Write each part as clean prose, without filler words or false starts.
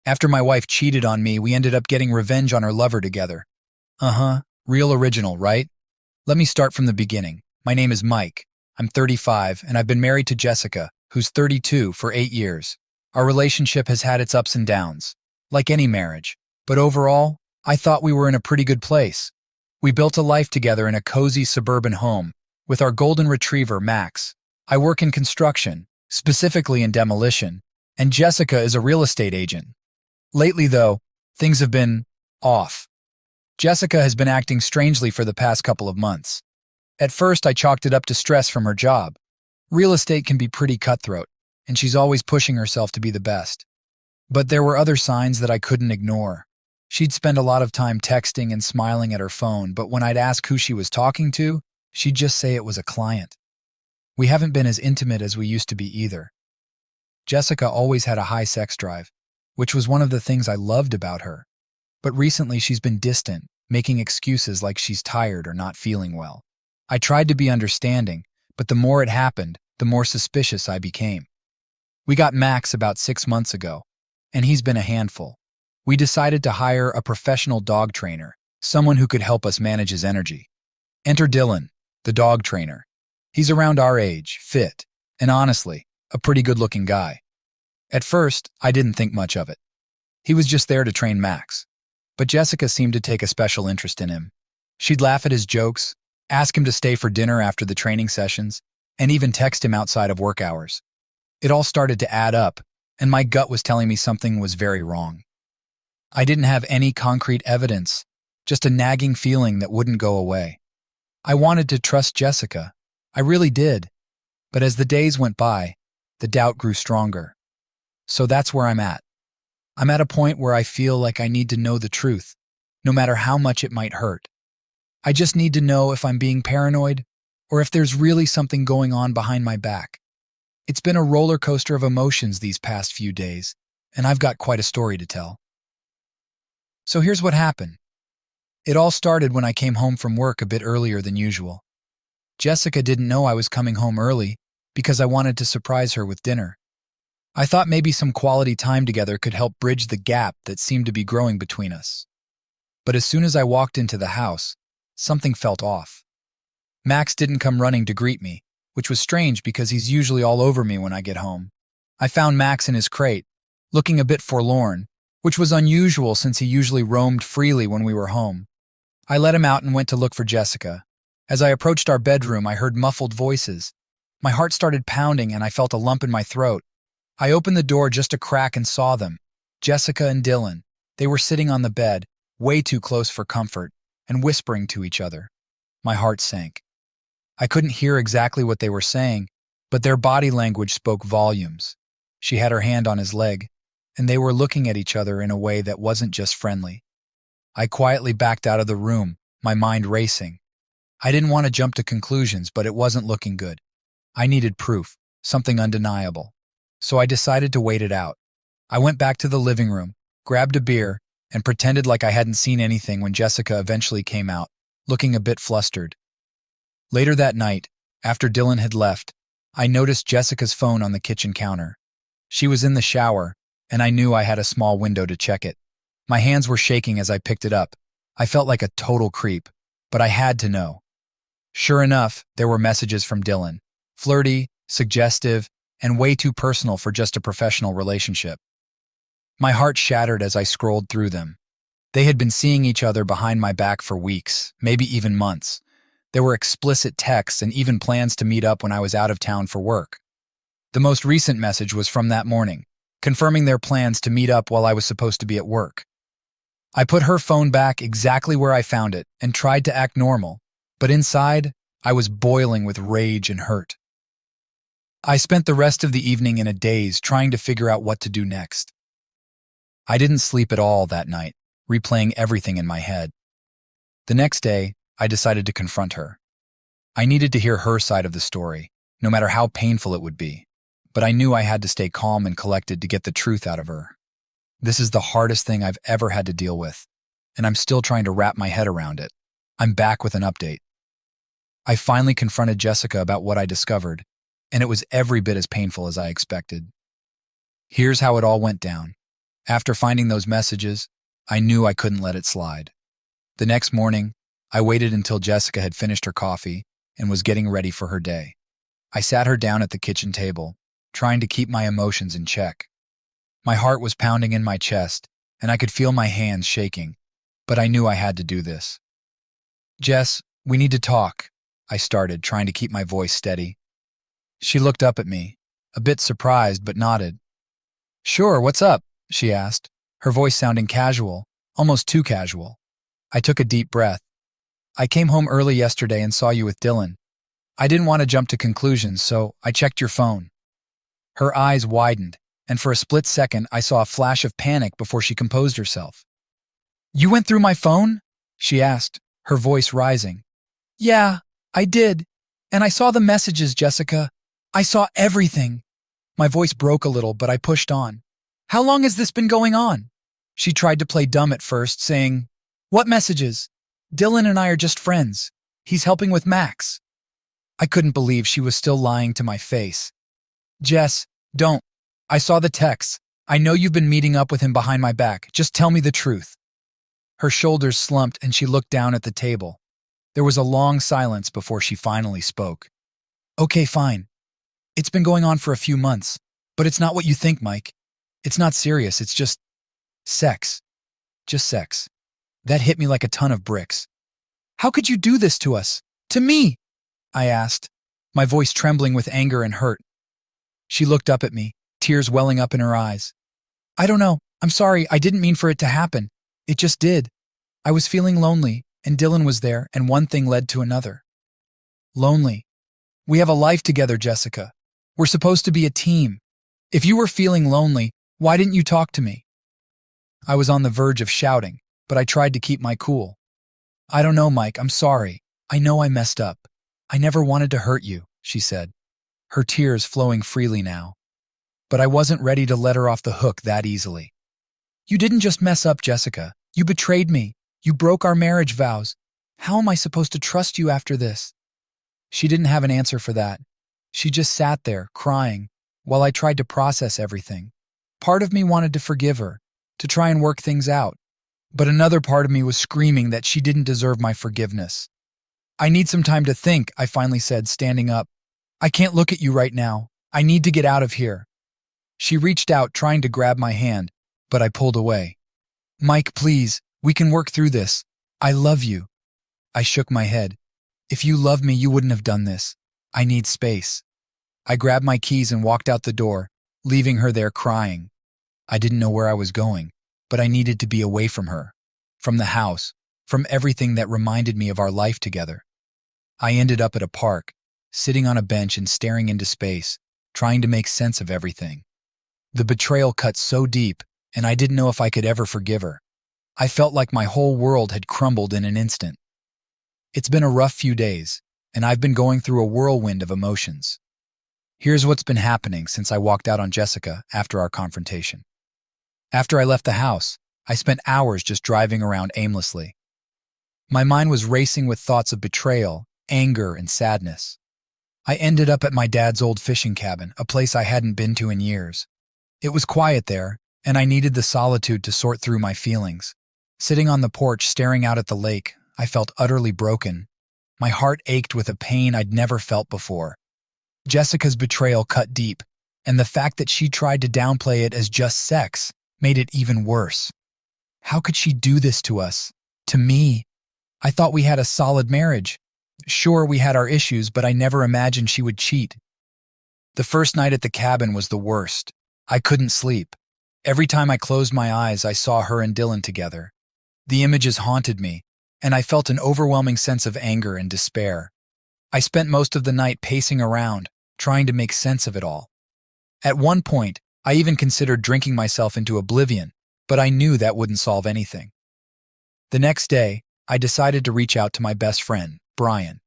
After my wife cheated on me, we ended up getting revenge on her lover together. Real original, right? Let me start from the beginning. My name is Mike. I'm 35, and I've been married to Jessica, who's 32, for 8 years. Our relationship has had its ups and downs, like any marriage. But overall, I thought we were in a pretty good place. We built a life together in a cozy suburban home, with our golden retriever, Max. I work in construction, specifically in demolition, and Jessica is a real estate agent. Lately, though, things have been off. Jessica has been acting strangely for the past couple of months. At first, I chalked it up to stress from her job. Real estate can be pretty cutthroat, and she's always pushing herself to be the best. But there were other signs that I couldn't ignore. She'd spend a lot of time texting and smiling at her phone, but when I'd ask who she was talking to, she'd just say it was a client. We haven't been as intimate as we used to be either. Jessica always had a high sex drive, which was one of the things I loved about her. But recently she's been distant, making excuses like she's tired or not feeling well. I tried to be understanding, but the more it happened, the more suspicious I became. We got Max about 6 months ago, and he's been a handful. We decided to hire a professional dog trainer, someone who could help us manage his energy. Enter Dylan, the dog trainer. He's around our age, fit, and honestly, a pretty good-looking guy. At first, I didn't think much of it. He was just there to train Max. But Jessica seemed to take a special interest in him. She'd laugh at his jokes, ask him to stay for dinner after the training sessions, and even text him outside of work hours. It all started to add up, and my gut was telling me something was very wrong. I didn't have any concrete evidence, just a nagging feeling that wouldn't go away. I wanted to trust Jessica. I really did. But as the days went by, the doubt grew stronger. So that's where I'm at. I'm at a point where I feel like I need to know the truth, no matter how much it might hurt. I just need to know if I'm being paranoid or if there's really something going on behind my back. It's been a roller coaster of emotions these past few days, and I've got quite a story to tell. So here's what happened. It all started when I came home from work a bit earlier than usual. Jessica didn't know I was coming home early because I wanted to surprise her with dinner. I thought maybe some quality time together could help bridge the gap that seemed to be growing between us. But as soon as I walked into the house, something felt off. Max didn't come running to greet me, which was strange because he's usually all over me when I get home. I found Max in his crate, looking a bit forlorn, which was unusual since he usually roamed freely when we were home. I let him out and went to look for Jessica. As I approached our bedroom, I heard muffled voices. My heart started pounding and I felt a lump in my throat. I opened the door just a crack and saw them, Jessica and Dylan. They were sitting on the bed, way too close for comfort, and whispering to each other. My heart sank. I couldn't hear exactly what they were saying, but their body language spoke volumes. She had her hand on his leg, and they were looking at each other in a way that wasn't just friendly. I quietly backed out of the room, my mind racing. I didn't want to jump to conclusions, but it wasn't looking good. I needed proof, something undeniable. So I decided to wait it out. I went back to the living room, grabbed a beer, and pretended like I hadn't seen anything when Jessica eventually came out, looking a bit flustered. Later that night, after Dylan had left, I noticed Jessica's phone on the kitchen counter. She was in the shower, and I knew I had a small window to check it. My hands were shaking as I picked it up. I felt like a total creep, but I had to know. Sure enough, there were messages from Dylan. Flirty, suggestive, and way too personal for just a professional relationship. My heart shattered as I scrolled through them. They had been seeing each other behind my back for weeks, maybe even months. There were explicit texts and even plans to meet up when I was out of town for work. The most recent message was from that morning, confirming their plans to meet up while I was supposed to be at work. I put her phone back exactly where I found it and tried to act normal, but inside, I was boiling with rage and hurt. I spent the rest of the evening in a daze trying to figure out what to do next. I didn't sleep at all that night, replaying everything in my head. The next day, I decided to confront her. I needed to hear her side of the story, no matter how painful it would be, but I knew I had to stay calm and collected to get the truth out of her. This is the hardest thing I've ever had to deal with, and I'm still trying to wrap my head around it. I'm back with an update. I finally confronted Jessica about what I discovered, and it was every bit as painful as I expected. Here's how it all went down. After finding those messages, I knew I couldn't let it slide. The next morning, I waited until Jessica had finished her coffee and was getting ready for her day. I sat her down at the kitchen table, trying to keep my emotions in check. My heart was pounding in my chest, and I could feel my hands shaking, but I knew I had to do this. "Jess, we need to talk," I started, trying to keep my voice steady. She looked up at me, a bit surprised, but nodded. "Sure, what's up?" she asked, her voice sounding casual, almost too casual. I took a deep breath. "I came home early yesterday and saw you with Dylan. I didn't want to jump to conclusions, so I checked your phone." Her eyes widened, and for a split second I saw a flash of panic before she composed herself. "You went through my phone?" she asked, her voice rising. "Yeah, I did. And I saw the messages, Jessica. I saw everything." My voice broke a little, but I pushed on. "How long has this been going on?" She tried to play dumb at first, saying, "What messages? Dylan and I are just friends. He's helping with Max." I couldn't believe she was still lying to my face. "Jess, don't. I saw the texts. I know you've been meeting up with him behind my back. Just tell me the truth." Her shoulders slumped and she looked down at the table. There was a long silence before she finally spoke. "Okay, fine. It's been going on for a few months, but it's not what you think, Mike. It's not serious, it's just sex. Just sex." That hit me like a ton of bricks. "How could you do this to us? To me?" I asked, my voice trembling with anger and hurt. She looked up at me, tears welling up in her eyes. "I don't know. I'm sorry. I didn't mean for it to happen. It just did. I was feeling lonely, and Dylan was there, and one thing led to another." Lonely. We have a life together, Jessica. We're supposed to be a team. If you were feeling lonely, why didn't you talk to me? I was on the verge of shouting, but I tried to keep my cool. "I don't know, Mike. I'm sorry. I know I messed up. I never wanted to hurt you," she said, her tears flowing freely now. But I wasn't ready to let her off the hook that easily. "You didn't just mess up, Jessica. You betrayed me. You broke our marriage vows. How am I supposed to trust you after this?" She didn't have an answer for that. She just sat there, crying, while I tried to process everything. Part of me wanted to forgive her, to try and work things out. But another part of me was screaming that she didn't deserve my forgiveness. "I need some time to think," I finally said, standing up. "I can't look at you right now. I need to get out of here." She reached out, trying to grab my hand, but I pulled away. "Mike, please, we can work through this. I love you." I shook my head. "If you loved me, you wouldn't have done this. I need space." I grabbed my keys and walked out the door, leaving her there crying. I didn't know where I was going, but I needed to be away from her, from the house, from everything that reminded me of our life together. I ended up at a park, sitting on a bench and staring into space, trying to make sense of everything. The betrayal cut so deep, and I didn't know if I could ever forgive her. I felt like my whole world had crumbled in an instant. It's been a rough few days, and I've been going through a whirlwind of emotions. Here's what's been happening since I walked out on Jessica after our confrontation. After I left the house, I spent hours just driving around aimlessly. My mind was racing with thoughts of betrayal, anger, and sadness. I ended up at my dad's old fishing cabin, a place I hadn't been to in years. It was quiet there, and I needed the solitude to sort through my feelings. Sitting on the porch staring out at the lake, I felt utterly broken. My heart ached with a pain I'd never felt before. Jessica's betrayal cut deep, and the fact that she tried to downplay it as just sex made it even worse. How could she do this to us? To me? I thought we had a solid marriage. Sure, we had our issues, but I never imagined she would cheat. The first night at the cabin was the worst. I couldn't sleep. Every time I closed my eyes, I saw her and Dylan together. The images haunted me, and I felt an overwhelming sense of anger and despair. I spent most of the night pacing around, trying to make sense of it all. At one point, I even considered drinking myself into oblivion, but I knew that wouldn't solve anything. The next day, I decided to reach out to my best friend, Brian.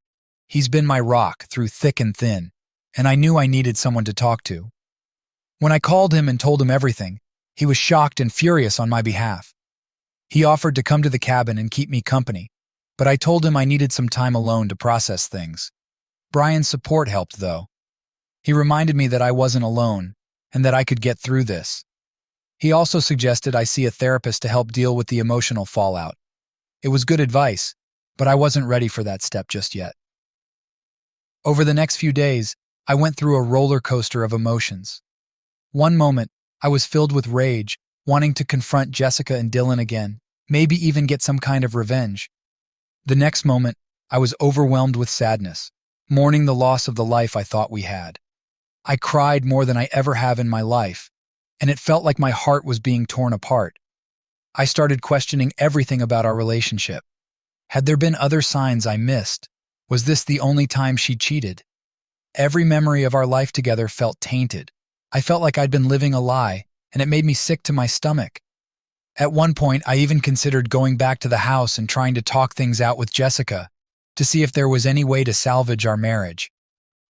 He's been my rock through thick and thin, and I knew I needed someone to talk to. When I called him and told him everything, he was shocked and furious on my behalf. He offered to come to the cabin and keep me company, but I told him I needed some time alone to process things. Brian's support helped, though. He reminded me that I wasn't alone and that I could get through this. He also suggested I see a therapist to help deal with the emotional fallout. It was good advice, but I wasn't ready for that step just yet. Over the next few days, I went through a roller coaster of emotions. One moment, I was filled with rage, wanting to confront Jessica and Dylan again, maybe even get some kind of revenge. The next moment, I was overwhelmed with sadness, mourning the loss of the life I thought we had. I cried more than I ever have in my life, and it felt like my heart was being torn apart. I started questioning everything about our relationship. Had there been other signs I missed? Was this the only time she cheated? Every memory of our life together felt tainted. I felt like I'd been living a lie, and it made me sick to my stomach. At one point, I even considered going back to the house and trying to talk things out with Jessica to see if there was any way to salvage our marriage.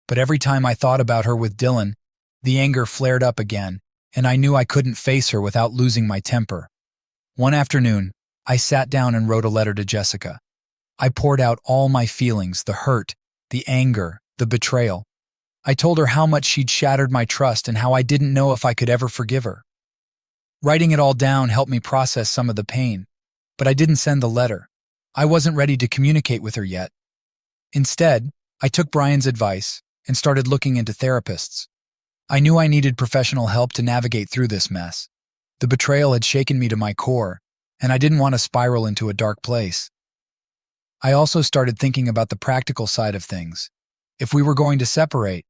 But every time I thought about her with Dylan, the anger flared up again, and I knew I couldn't face her without losing my temper. One afternoon, I sat down and wrote a letter to Jessica. I poured out all my feelings, the hurt, the anger, the betrayal. I told her how much she'd shattered my trust and how I didn't know if I could ever forgive her. Writing it all down helped me process some of the pain, but I didn't send the letter. I wasn't ready to communicate with her yet. Instead, I took Brian's advice and started looking into therapists. I knew I needed professional help to navigate through this mess. The betrayal had shaken me to my core, and I didn't want to spiral into a dark place. I also started thinking about the practical side of things. If we were going to separate,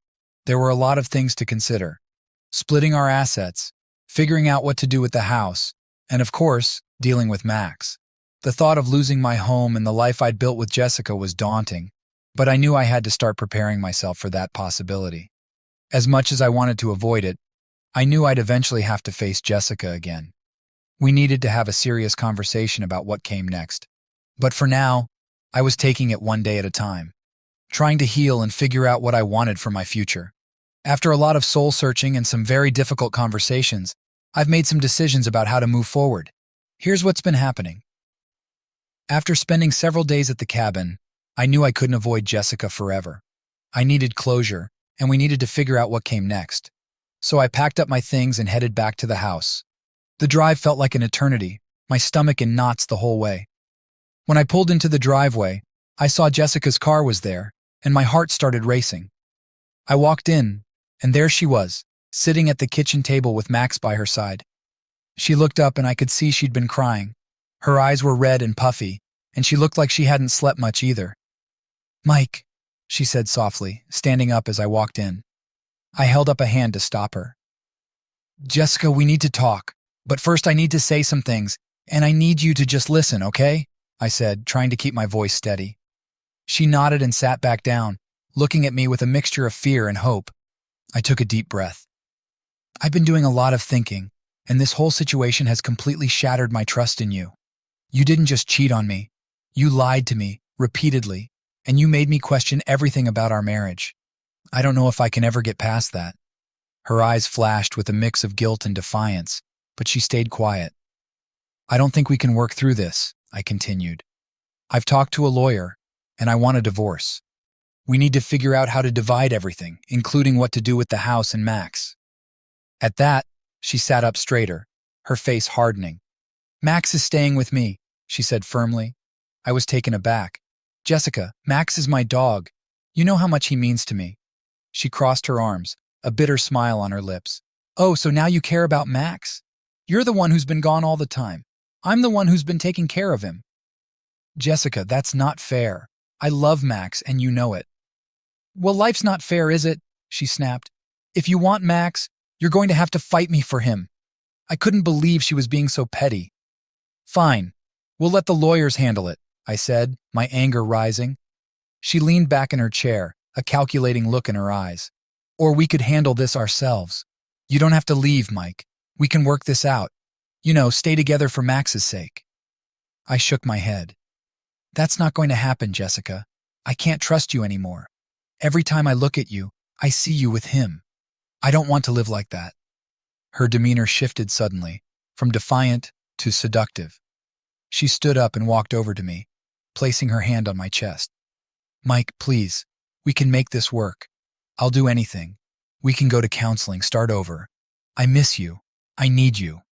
there were a lot of things to consider. Splitting our assets, figuring out what to do with the house, and of course, dealing with Max. The thought of losing my home and the life I'd built with Jessica was daunting, but I knew I had to start preparing myself for that possibility. As much as I wanted to avoid it, I knew I'd eventually have to face Jessica again. We needed to have a serious conversation about what came next. But for now, I was taking it one day at a time, trying to heal and figure out what I wanted for my future. After a lot of soul-searching and some very difficult conversations, I've made some decisions about how to move forward. Here's what's been happening. After spending several days at the cabin, I knew I couldn't avoid Jessica forever. I needed closure, and we needed to figure out what came next. So I packed up my things and headed back to the house. The drive felt like an eternity, my stomach in knots the whole way. When I pulled into the driveway, I saw Jessica's car was there, and my heart started racing. I walked in, and there she was, sitting at the kitchen table with Max by her side. She looked up and I could see she'd been crying. Her eyes were red and puffy, and she looked like she hadn't slept much either. "Mike," she said softly, standing up as I walked in. I held up a hand to stop her. "Jessica, we need to talk, but first I need to say some things, and I need you to just listen, okay?" I said, trying to keep my voice steady. She nodded and sat back down, looking at me with a mixture of fear and hope. I took a deep breath. "I've been doing a lot of thinking, and this whole situation has completely shattered my trust in you. You didn't just cheat on me. You lied to me, repeatedly, and you made me question everything about our marriage. I don't know if I can ever get past that." Her eyes flashed with a mix of guilt and defiance, but she stayed quiet. "I don't think we can work through this," I continued. "I've talked to a lawyer, and I want a divorce. We need to figure out how to divide everything, including what to do with the house and Max." At that, she sat up straighter, her face hardening. "Max is staying with me," she said firmly. I was taken aback. "Jessica, Max is my dog. You know how much he means to me." She crossed her arms, a bitter smile on her lips. "Oh, so now you care about Max? You're the one who's been gone all the time. I'm the one who's been taking care of him." "Jessica, that's not fair. I love Max, and you know it." "Well, life's not fair, is it?" she snapped. "If you want Max, you're going to have to fight me for him." I couldn't believe she was being so petty. "Fine, we'll let the lawyers handle it," I said, my anger rising. She leaned back in her chair, a calculating look in her eyes. "Or we could handle this ourselves. You don't have to leave, Mike. We can work this out. You know, stay together for Max's sake." I shook my head. "That's not going to happen, Jessica. I can't trust you anymore. Every time I look at you, I see you with him. I don't want to live like that." Her demeanor shifted suddenly, from defiant to seductive. She stood up and walked over to me, placing her hand on my chest. "Mike, please, we can make this work. I'll do anything. We can go to counseling, start over. I miss you. I need you."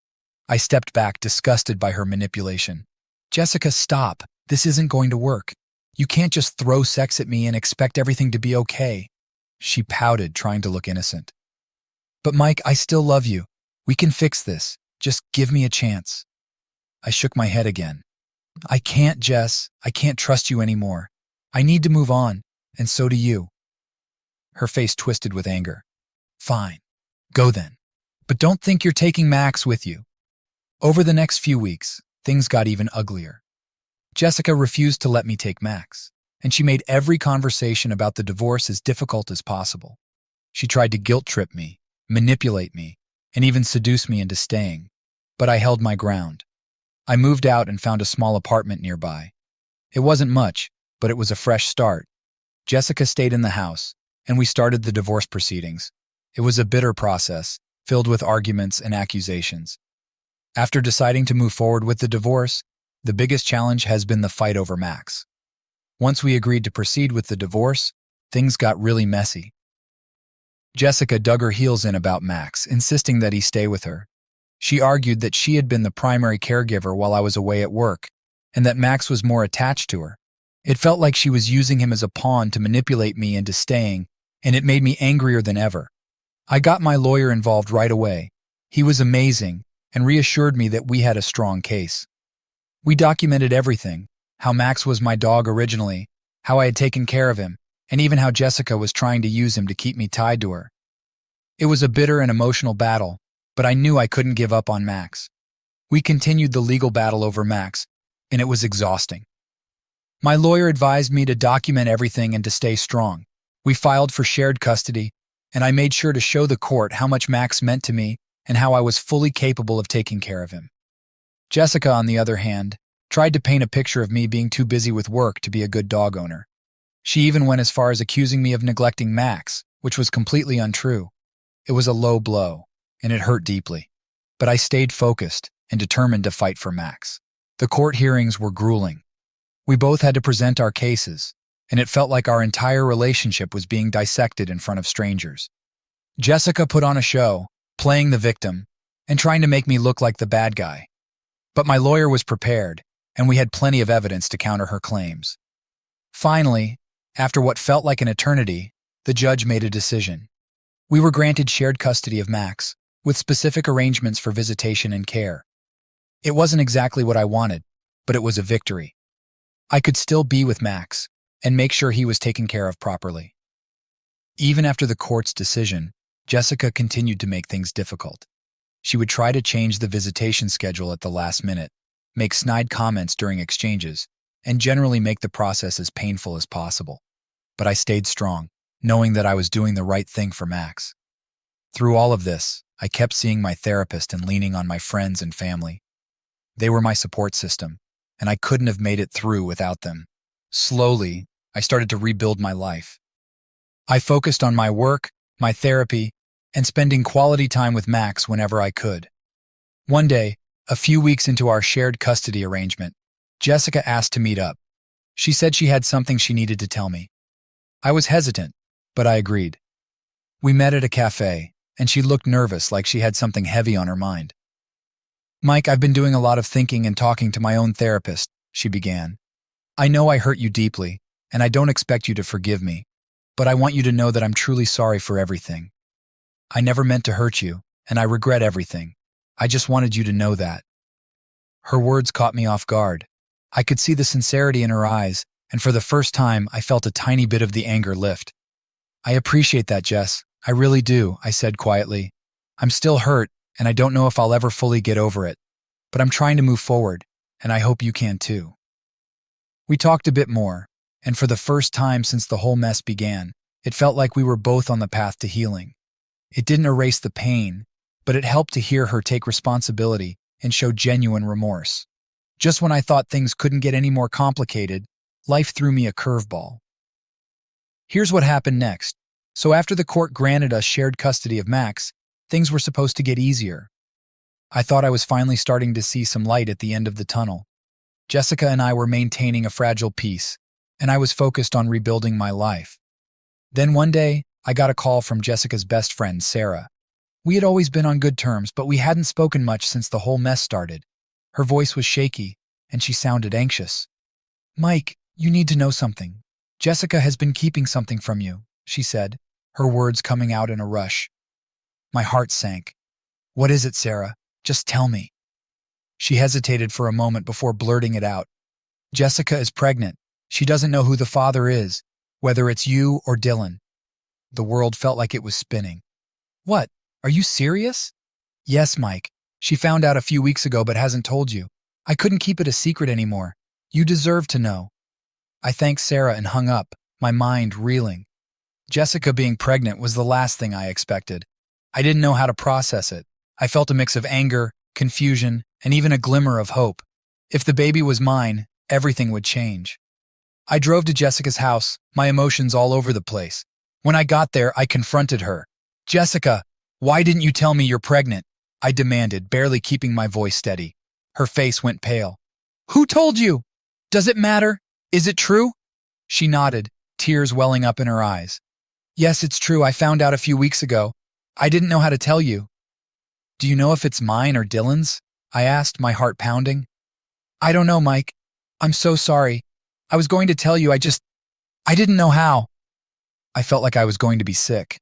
I stepped back, disgusted by her manipulation. Jessica, stop. This isn't going to work. You can't just throw sex at me and expect everything to be okay. She pouted, trying to look innocent. But Mike, I still love you. We can fix this. Just give me a chance. I shook my head again. I can't, Jess. I can't trust you anymore. I need to move on, and so do you. Her face twisted with anger. Fine. Go then. But don't think you're taking Max with you. Over the next few weeks, things got even uglier. Jessica refused to let me take Max, and she made every conversation about the divorce as difficult as possible. She tried to guilt-trip me, manipulate me, and even seduce me into staying, but I held my ground. I moved out and found a small apartment nearby. It wasn't much, but it was a fresh start. Jessica stayed in the house, and we started the divorce proceedings. It was a bitter process, filled with arguments and accusations. After deciding to move forward with the divorce, the biggest challenge has been the fight over Max. Once we agreed to proceed with the divorce, things got really messy. Jessica dug her heels in about Max, insisting that he stay with her. She argued that she had been the primary caregiver while I was away at work, and that Max was more attached to her. It felt like she was using him as a pawn to manipulate me into staying, and it made me angrier than ever. I got my lawyer involved right away. He was amazing and reassured me that we had a strong case. We documented everything, how Max was my dog originally, how I had taken care of him, and even how Jessica was trying to use him to keep me tied to her. It was a bitter and emotional battle, but I knew I couldn't give up on Max. We continued the legal battle over Max, and it was exhausting. My lawyer advised me to document everything and to stay strong. We filed for shared custody, and I made sure to show the court how much Max meant to me and how I was fully capable of taking care of him. Jessica, on the other hand, tried to paint a picture of me being too busy with work to be a good dog owner. She even went as far as accusing me of neglecting Max, which was completely untrue. It was a low blow, and it hurt deeply. But I stayed focused and determined to fight for Max. The court hearings were grueling. We both had to present our cases, and it felt like our entire relationship was being dissected in front of strangers. Jessica put on a show, playing the victim, and trying to make me look like the bad guy. But my lawyer was prepared, and we had plenty of evidence to counter her claims. Finally, after what felt like an eternity, the judge made a decision. We were granted shared custody of Max, with specific arrangements for visitation and care. It wasn't exactly what I wanted, but it was a victory. I could still be with Max and make sure he was taken care of properly. Even after the court's decision, Jessica continued to make things difficult. She would try to change the visitation schedule at the last minute, make snide comments during exchanges, and generally make the process as painful as possible. But I stayed strong, knowing that I was doing the right thing for Max. Through all of this, I kept seeing my therapist and leaning on my friends and family. They were my support system, and I couldn't have made it through without them. Slowly, I started to rebuild my life. I focused on my work, my therapy, and spending quality time with Max whenever I could. One day, a few weeks into our shared custody arrangement, Jessica asked to meet up. She said she had something she needed to tell me. I was hesitant, but I agreed. We met at a cafe, and she looked nervous, like she had something heavy on her mind. Mike, I've been doing a lot of thinking and talking to my own therapist, she began. I know I hurt you deeply, and I don't expect you to forgive me, but I want you to know that I'm truly sorry for everything. I never meant to hurt you, and I regret everything. I just wanted you to know that. Her words caught me off guard. I could see the sincerity in her eyes, and for the first time, I felt a tiny bit of the anger lift. I appreciate that, Jess. I really do, I said quietly. I'm still hurt, and I don't know if I'll ever fully get over it, but I'm trying to move forward, and I hope you can too. We talked a bit more, and for the first time since the whole mess began, it felt like we were both on the path to healing. It didn't erase the pain, but it helped to hear her take responsibility and show genuine remorse. Just when I thought things couldn't get any more complicated, life threw me a curveball. Here's what happened next. So after the court granted us shared custody of Max, things were supposed to get easier. I thought I was finally starting to see some light at the end of the tunnel. Jessica and I were maintaining a fragile peace, and I was focused on rebuilding my life. Then one day, I got a call from Jessica's best friend, Sarah. We had always been on good terms, but we hadn't spoken much since the whole mess started. Her voice was shaky, and she sounded anxious. Mike, you need to know something. Jessica has been keeping something from you, she said, her words coming out in a rush. My heart sank. What is it, Sarah? Just tell me. She hesitated for a moment before blurting it out. Jessica is pregnant. She doesn't know who the father is, whether it's you or Dylan. The world felt like it was spinning. What? Are you serious? Yes, Mike. She found out a few weeks ago but hasn't told you. I couldn't keep it a secret anymore. You deserve to know. I thanked Sarah and hung up, my mind reeling. Jessica being pregnant was the last thing I expected. I didn't know how to process it. I felt a mix of anger, confusion, and even a glimmer of hope. If the baby was mine, everything would change. I drove to Jessica's house, my emotions all over the place. When I got there, I confronted her. Jessica, why didn't you tell me you're pregnant? I demanded, barely keeping my voice steady. Her face went pale. Who told you? Does it matter? Is it true? She nodded, tears welling up in her eyes. Yes, it's true. I found out a few weeks ago. I didn't know how to tell you. Do you know if it's mine or Dylan's? I asked, my heart pounding. I don't know, Mike. I'm so sorry. I was going to tell you, I didn't know how. I felt like I was going to be sick.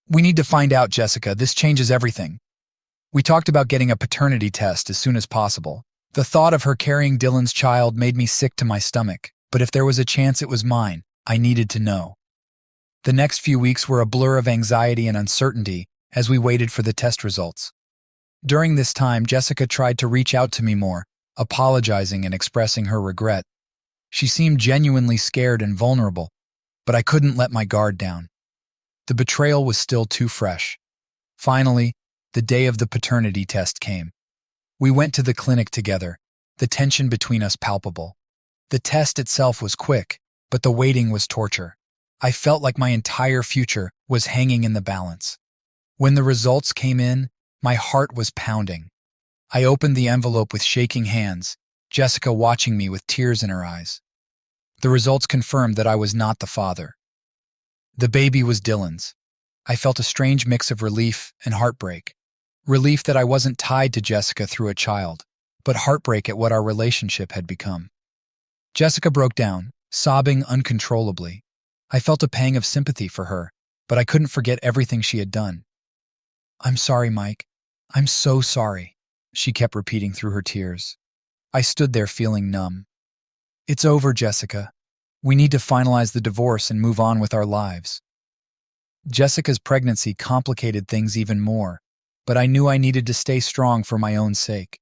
We need to find out, Jessica. This changes everything. We talked about getting a paternity test as soon as possible. The thought of her carrying Dylan's child made me sick to my stomach, but if there was a chance it was mine, I needed to know. The next few weeks were a blur of anxiety and uncertainty as we waited for the test results. During this time, Jessica tried to reach out to me more, apologizing and expressing her regret. She seemed genuinely scared and vulnerable, but I couldn't let my guard down. The betrayal was still too fresh. Finally, the day of the paternity test came. We went to the clinic together, the tension between us palpable. The test itself was quick, but the waiting was torture. I felt like my entire future was hanging in the balance. When the results came in, my heart was pounding. I opened the envelope with shaking hands, Jessica watching me with tears in her eyes. The results confirmed that I was not the father. The baby was Dylan's. I felt a strange mix of relief and heartbreak. Relief that I wasn't tied to Jessica through a child, but heartbreak at what our relationship had become. Jessica broke down, sobbing uncontrollably. I felt a pang of sympathy for her, but I couldn't forget everything she had done. I'm sorry, Mike. I'm so sorry, she kept repeating through her tears. I stood there feeling numb. It's over, Jessica. We need to finalize the divorce and move on with our lives. Jessica's pregnancy complicated things even more, but I knew I needed to stay strong for my own sake.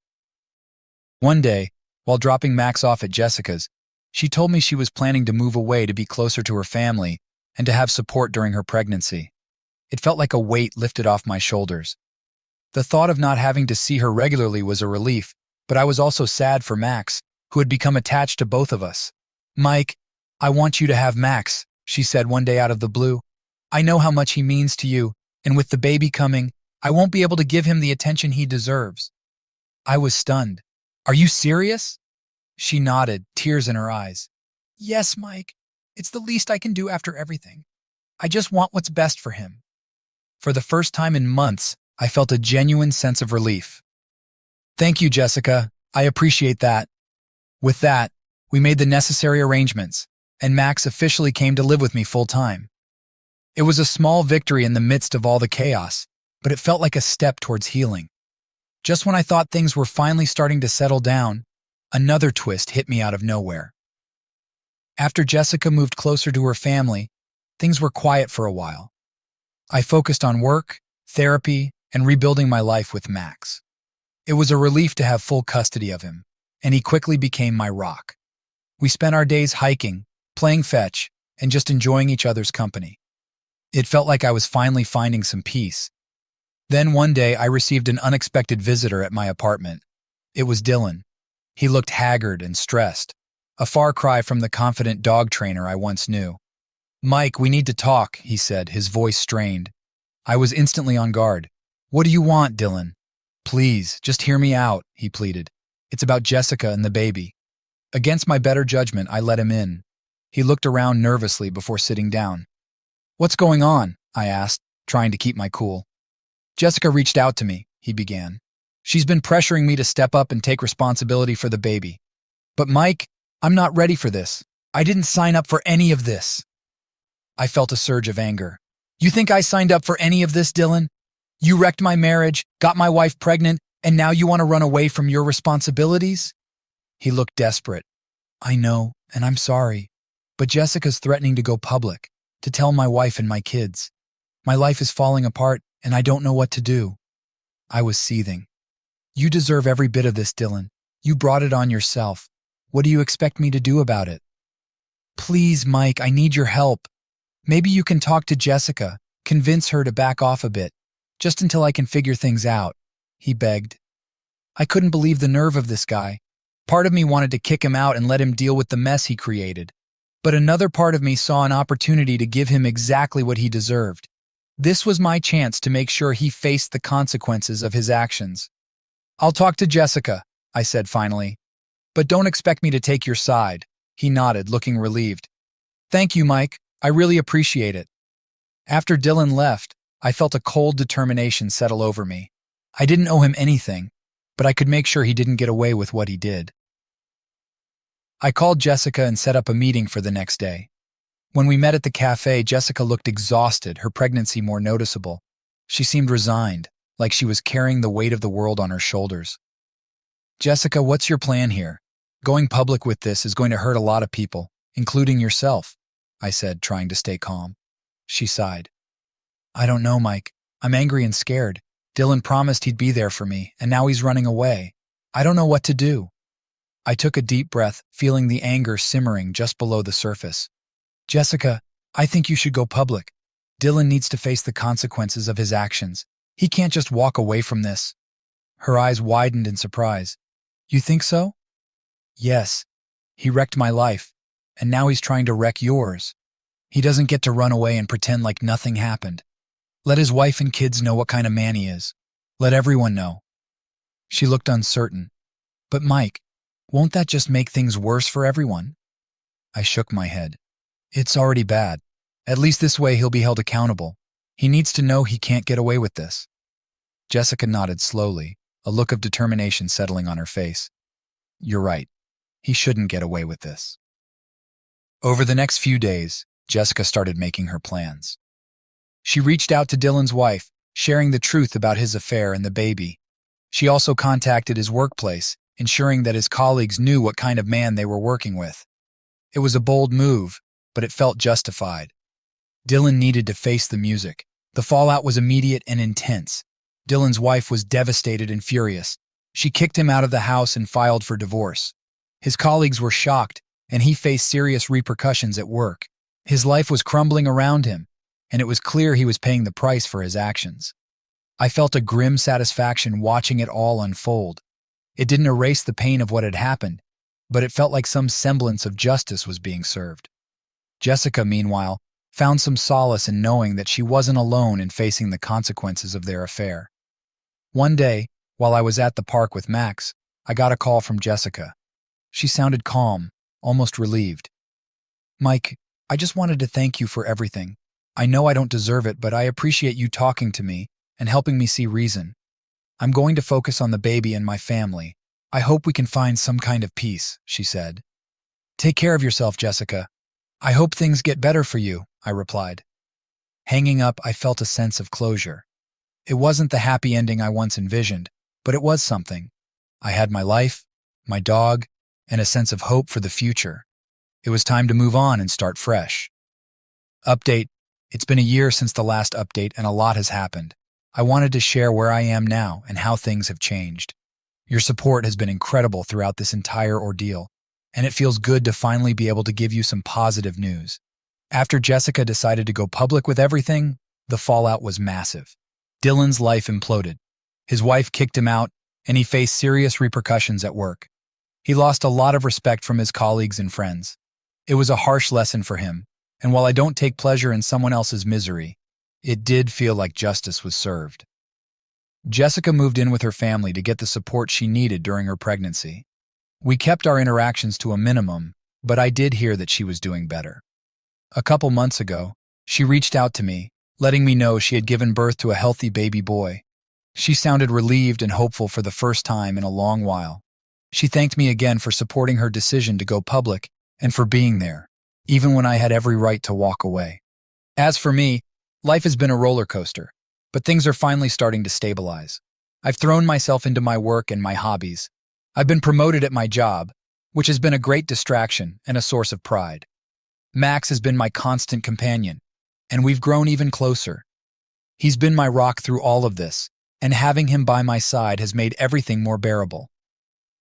One day, while dropping Max off at Jessica's, she told me she was planning to move away to be closer to her family and to have support during her pregnancy. It felt like a weight lifted off my shoulders. The thought of not having to see her regularly was a relief, but I was also sad for Max, who had become attached to both of us. Mike, I want you to have Max, she said one day out of the blue. I know how much he means to you, and with the baby coming, I won't be able to give him the attention he deserves. I was stunned. Are you serious? She nodded, tears in her eyes. Yes, Mike. It's the least I can do after everything. I just want what's best for him. For the first time in months, I felt a genuine sense of relief. Thank you, Jessica. I appreciate that. With that, we made the necessary arrangements, and Max officially came to live with me full-time. It was a small victory in the midst of all the chaos, but it felt like a step towards healing. Just when I thought things were finally starting to settle down, another twist hit me out of nowhere. After Jessica moved closer to her family, things were quiet for a while. I focused on work, therapy, and rebuilding my life with Max. It was a relief to have full custody of him, and he quickly became my rock. We spent our days hiking, playing fetch, and just enjoying each other's company. It felt like I was finally finding some peace. Then one day I received an unexpected visitor at my apartment. It was Dylan. He looked haggard and stressed, a far cry from the confident dog trainer I once knew. Mike, we need to talk, he said, his voice strained. I was instantly on guard. What do you want, Dylan? Please, just hear me out, he pleaded. It's about Jessica and the baby. Against my better judgment, I let him in. He looked around nervously before sitting down. What's going on? I asked, trying to keep my cool. Jessica reached out to me, he began. She's been pressuring me to step up and take responsibility for the baby. But Mike, I'm not ready for this. I didn't sign up for any of this. I felt a surge of anger. You think I signed up for any of this, Dylan? You wrecked my marriage, got my wife pregnant, and now you want to run away from your responsibilities? He looked desperate. I know, and I'm sorry. But Jessica's threatening to go public, to tell my wife and my kids. My life is falling apart, and I don't know what to do. I was seething. You deserve every bit of this, Dylan. You brought it on yourself. What do you expect me to do about it? Please, Mike, I need your help. Maybe you can talk to Jessica, convince her to back off a bit, just until I can figure things out, he begged. I couldn't believe the nerve of this guy. Part of me wanted to kick him out and let him deal with the mess he created. But another part of me saw an opportunity to give him exactly what he deserved. This was my chance to make sure he faced the consequences of his actions. I'll talk to Jessica, I said finally. But don't expect me to take your side, he nodded, looking relieved. Thank you, Mike. I really appreciate it. After Dylan left, I felt a cold determination settle over me. I didn't owe him anything, but I could make sure he didn't get away with what he did. I called Jessica and set up a meeting for the next day. When we met at the cafe, Jessica looked exhausted, her pregnancy more noticeable. She seemed resigned, like she was carrying the weight of the world on her shoulders. Jessica, what's your plan here? Going public with this is going to hurt a lot of people, including yourself, I said, trying to stay calm. She sighed. I don't know, Mike. I'm angry and scared. Dylan promised he'd be there for me, and now he's running away. I don't know what to do. I took a deep breath, feeling the anger simmering just below the surface. Jessica, I think you should go public. Dylan needs to face the consequences of his actions. He can't just walk away from this. Her eyes widened in surprise. You think so? Yes. He wrecked my life, and now he's trying to wreck yours. He doesn't get to run away and pretend like nothing happened. Let his wife and kids know what kind of man he is. Let everyone know. She looked uncertain. But Mike, won't that just make things worse for everyone? I shook my head. It's already bad. At least this way he'll be held accountable. He needs to know he can't get away with this. Jessica nodded slowly, a look of determination settling on her face. You're right. He shouldn't get away with this. Over the next few days, Jessica started making her plans. She reached out to Dylan's wife, sharing the truth about his affair and the baby. She also contacted his workplace, ensuring that his colleagues knew what kind of man they were working with. It was a bold move, but it felt justified. Dylan needed to face the music. The fallout was immediate and intense. Dylan's wife was devastated and furious. She kicked him out of the house and filed for divorce. His colleagues were shocked, and he faced serious repercussions at work. His life was crumbling around him, and it was clear he was paying the price for his actions. I felt a grim satisfaction watching it all unfold. It didn't erase the pain of what had happened, but it felt like some semblance of justice was being served. Jessica, meanwhile, found some solace in knowing that she wasn't alone in facing the consequences of their affair. One day, while I was at the park with Max, I got a call from Jessica. She sounded calm, almost relieved. Mike, I just wanted to thank you for everything. I know I don't deserve it, but I appreciate you talking to me and helping me see reason. I'm going to focus on the baby and my family. I hope we can find some kind of peace, she said. Take care of yourself, Jessica. I hope things get better for you, I replied. Hanging up, I felt a sense of closure. It wasn't the happy ending I once envisioned, but it was something. I had my life, my dog, and a sense of hope for the future. It was time to move on and start fresh. Update. It's been a year since the last update and a lot has happened. I wanted to share where I am now and how things have changed. Your support has been incredible throughout this entire ordeal, and it feels good to finally be able to give you some positive news. After Jessica decided to go public with everything, the fallout was massive. Dylan's life imploded. His wife kicked him out, and he faced serious repercussions at work. He lost a lot of respect from his colleagues and friends. It was a harsh lesson for him, and while I don't take pleasure in someone else's misery, it did feel like justice was served. Jessica moved in with her family to get the support she needed during her pregnancy. We kept our interactions to a minimum, but I did hear that she was doing better. A couple months ago, she reached out to me, letting me know she had given birth to a healthy baby boy. She sounded relieved and hopeful for the first time in a long while. She thanked me again for supporting her decision to go public and for being there, even when I had every right to walk away. As for me, life has been a roller coaster, but things are finally starting to stabilize. I've thrown myself into my work and my hobbies. I've been promoted at my job, which has been a great distraction and a source of pride. Max has been my constant companion, and we've grown even closer. He's been my rock through all of this, and having him by my side has made everything more bearable.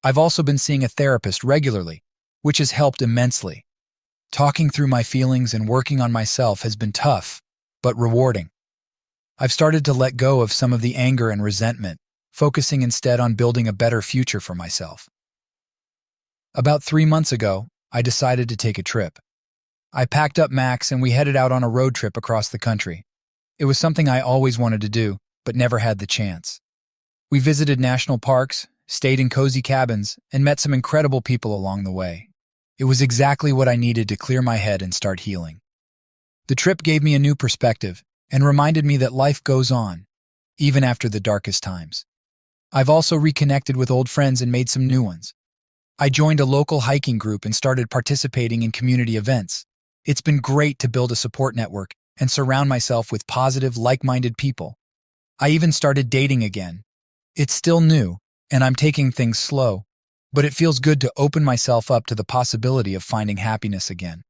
I've also been seeing a therapist regularly, which has helped immensely. Talking through my feelings and working on myself has been tough, but rewarding. I've started to let go of some of the anger and resentment, focusing instead on building a better future for myself. About 3 months ago, I decided to take a trip. I packed up Max and we headed out on a road trip across the country. It was something I always wanted to do, but never had the chance. We visited national parks, stayed in cozy cabins, and met some incredible people along the way. It was exactly what I needed to clear my head and start healing. The trip gave me a new perspective and reminded me that life goes on, even after the darkest times. I've also reconnected with old friends and made some new ones. I joined a local hiking group and started participating in community events. It's been great to build a support network and surround myself with positive, like-minded people. I even started dating again. It's still new, and I'm taking things slow, but it feels good to open myself up to the possibility of finding happiness again.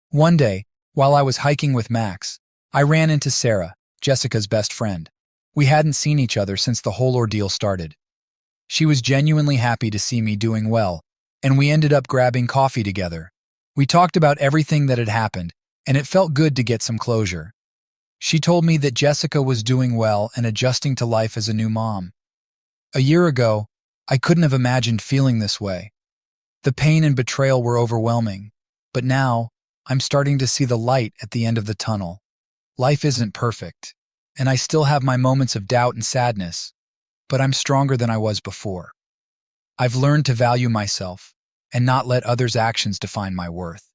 One day, while I was hiking with Max, I ran into Sarah, Jessica's best friend. We hadn't seen each other since the whole ordeal started. She was genuinely happy to see me doing well, and we ended up grabbing coffee together. We talked about everything that had happened, and it felt good to get some closure. She told me that Jessica was doing well and adjusting to life as a new mom. A year ago, I couldn't have imagined feeling this way. The pain and betrayal were overwhelming, but now I'm starting to see the light at the end of the tunnel. Life isn't perfect, and I still have my moments of doubt and sadness, but I'm stronger than I was before. I've learned to value myself and not let others' actions define my worth.